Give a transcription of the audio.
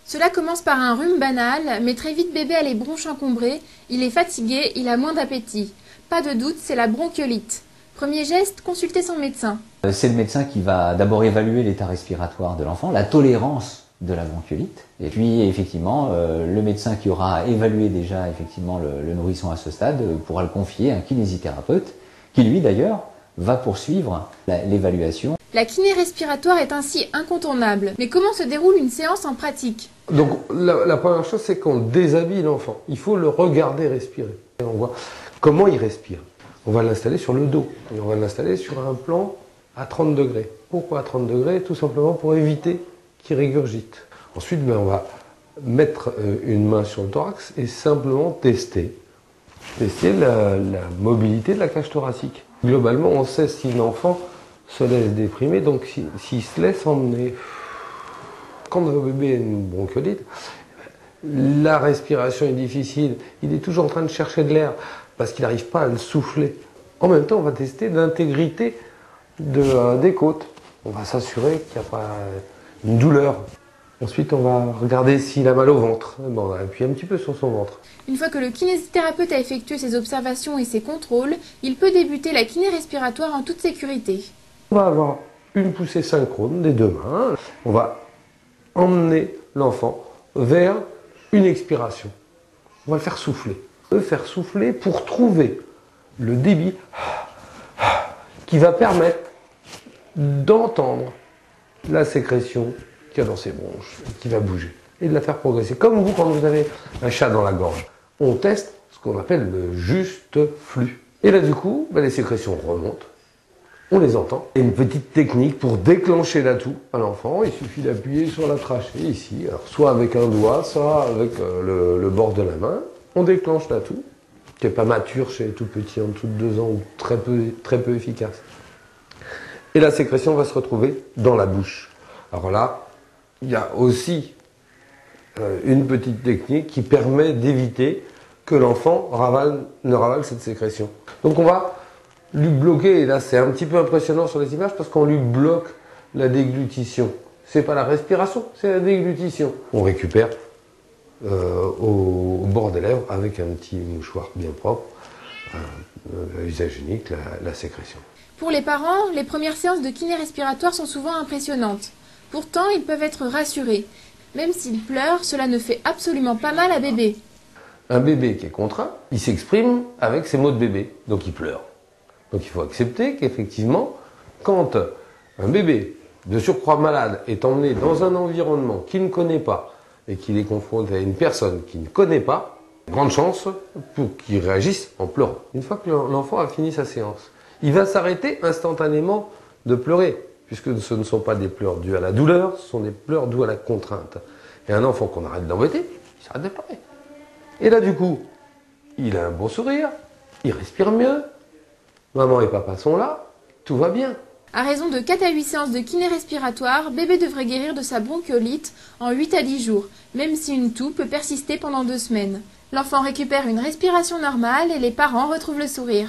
Cela commence par un rhume banal, mais très vite bébé a les bronches encombrées, il est fatigué, il a moins d'appétit. Pas de doute, c'est la bronchiolite. Premier geste, consulter son médecin. C'est le médecin qui va d'abord évaluer l'état respiratoire de l'enfant, la tolérance de la bronchiolite. Et puis effectivement, le médecin qui aura évalué déjà effectivement le nourrisson à ce stade pourra le confier à un kinésithérapeute qui lui d'ailleurs va poursuivre l'évaluation. La kiné respiratoire est ainsi incontournable. Mais comment se déroule une séance en pratique? Donc la première chose, c'est qu'on déshabille l'enfant. Il faut le regarder respirer. Et on voit comment il respire. On va l'installer sur le dos et on va l'installer sur un plan à 30 degrés. Pourquoi à 30 degrés? Tout simplement pour éviter qu'il régurgite. Ensuite, on va mettre une main sur le thorax et simplement tester la mobilité de la cage thoracique. Globalement, on sait si l'enfant se laisse déprimer, donc s'il se laisse emmener. Quand un bébé a une bronchiolite, la respiration est difficile, il est toujours en train de chercher de l'air parce qu'il n'arrive pas à le souffler. En même temps, on va tester l'intégrité des côtes. On va s'assurer qu'il n'y a pas une douleur. Ensuite, on va regarder s'il a mal au ventre. On va appuyer un petit peu sur son ventre. Une fois que le kinésithérapeute a effectué ses observations et ses contrôles, il peut débuter la kiné respiratoire en toute sécurité. On va avoir une poussée synchrone des deux mains. On va emmener l'enfant vers une expiration. On va le faire souffler. Le faire souffler pour trouver le débit qui va permettre d'entendre la sécrétion qu'il y a dans ses bronches, qui va bouger, et de la faire progresser. Comme vous, quand vous avez un chat dans la gorge, on teste ce qu'on appelle le juste flux. Et là, du coup, les sécrétions remontent, on les entend. Et une petite technique pour déclencher l'atout à l'enfant, il suffit d'appuyer sur la trachée ici, alors soit avec un doigt, soit avec le bord de la main. On déclenche l'atout, qui n'est pas mature chez les tout petits, en dessous de 2 ans, ou très peu efficace. Et la sécrétion va se retrouver dans la bouche. Alors là, il y a aussi une petite technique qui permet d'éviter que l'enfant ne ravale cette sécrétion. Donc on va lui bloquer, et là c'est un petit peu impressionnant sur les images parce qu'on lui bloque la déglutition. C'est pas la respiration, c'est la déglutition. On récupère au bord des lèvres avec un petit mouchoir bien propre, usage unique, la sécrétion. Pour les parents, les premières séances de kiné respiratoire sont souvent impressionnantes. Pourtant, ils peuvent être rassurés. Même s'ils pleurent, cela ne fait absolument pas mal à bébé. Un bébé qui est contraint, il s'exprime avec ses mots de bébé, donc il pleure. Donc il faut accepter qu'effectivement, quand un bébé de surcroît malade est emmené dans un environnement qu'il ne connaît pas et qu'il est confronté à une personne qu'il ne connaît pas, grande chance pour qu'il réagisse en pleurant. Une fois que l'enfant a fini sa séance, il va s'arrêter instantanément de pleurer, puisque ce ne sont pas des pleurs dus à la douleur, ce sont des pleurs dus à la contrainte. Et un enfant qu'on arrête d'embêter, il s'arrête de pleurer. Et là, du coup, il a un bon sourire, il respire mieux, maman et papa sont là, tout va bien. À raison de 4 à 8 séances de kiné respiratoire, bébé devrait guérir de sa bronchiolite en 8 à 10 jours, même si une toux peut persister pendant 2 semaines. L'enfant récupère une respiration normale et les parents retrouvent le sourire.